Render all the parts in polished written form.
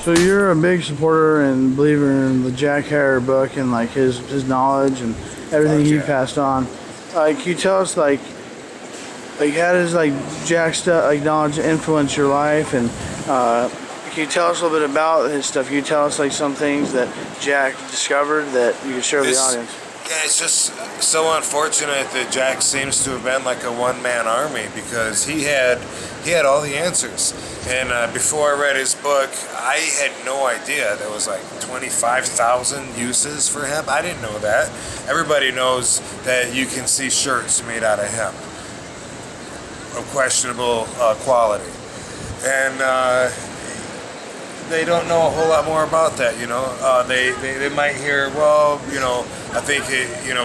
So you're a big supporter and believer in the Jack Herer book and like his knowledge and everything he passed on. Can you tell us how does like Jack stuff like knowledge influence your life, and can you tell us a little bit about his stuff? Can you tell us like some things that Jack discovered that you could share with the audience? Yeah, it's just so unfortunate that Jack seems to have been like a one-man army, because he had all the answers. And before I read his book, I had no idea there was like 25,000 uses for hemp. I didn't know that. Everybody knows that you can see shirts made out of hemp of questionable quality, and they don't know a whole lot more about that. They might hear, well, I think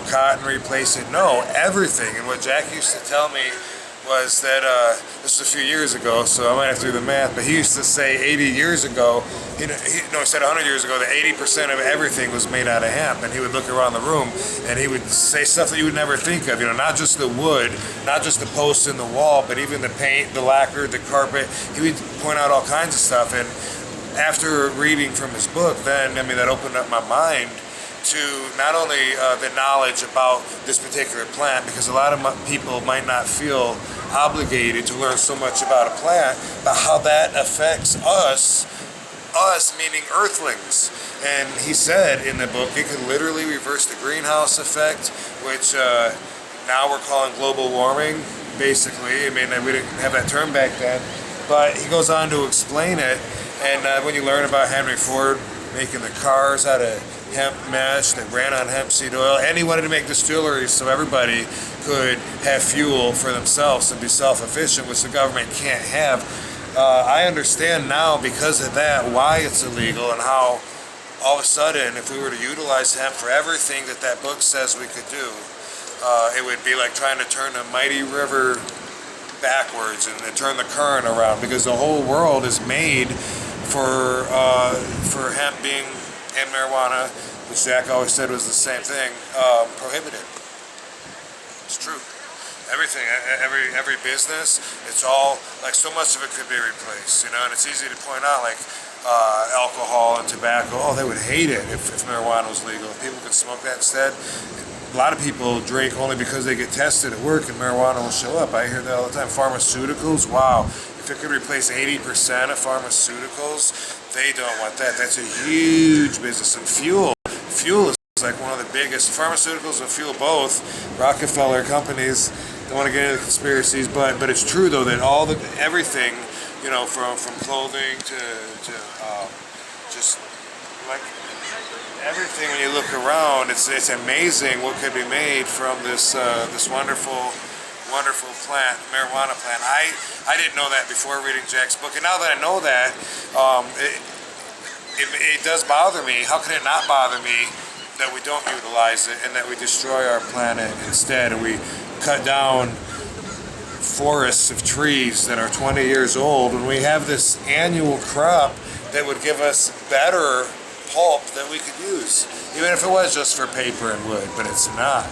cotton replaced it. No, everything. And what Jack used to tell me was that this was a few years ago, so I might have to do the math, but he used to say 80 years ago, he said 100 years ago, that 80% of everything was made out of hemp. And he would look around the room and he would say stuff that you would never think of, not just the wood, not just the posts in the wall, but even the paint, the lacquer, the carpet. He would point out all kinds of stuff. And after reading from his book, then, that opened up my mind to not only the knowledge about this particular plant, because a lot of people might not feel obligated to learn so much about a plant, but how that affects us meaning earthlings. And he said in the book it could literally reverse the greenhouse effect, which now we're calling global warming, basically. We didn't have that term back then, but he goes on to explain it. And when you learn about Henry Ford making the cars out of hemp mesh that ran on hemp seed oil, and he wanted to make distilleries so everybody could have fuel for themselves and be self-efficient, which the government can't have. I understand now, because of that, why it's illegal, and how all of a sudden, if we were to utilize hemp for everything that book says we could do, it would be like trying to turn a mighty river backwards and turn the current around, because the whole world is made for hemp being, and marijuana, which Jack always said was the same thing, prohibited. It's true. Everything, every business, it's all, like, so much of it could be replaced, and it's easy to point out, like, alcohol and tobacco. Oh, they would hate it if marijuana was legal. If people could smoke that instead. A lot of people drink only because they get tested at work and marijuana will show up. I hear that all the time. Pharmaceuticals, wow. If it could replace 80% of pharmaceuticals, they don't want that. That's a huge business. And fuel is like one of the biggest. Pharmaceuticals and fuel, both Rockefeller companies. Don't want to get into the conspiracies, but it's true though that everything, from clothing to just like everything. When you look around, it's amazing what could be made from this wonderful plant, marijuana plant. I didn't know that before reading Jack's book, and now that I know that, it does bother me. How can it not bother me that we don't utilize it and that we destroy our planet instead, and we cut down forests of trees that are 20 years old when we have this annual crop that would give us better pulp that we could use, even if it was just for paper and wood, but it's not.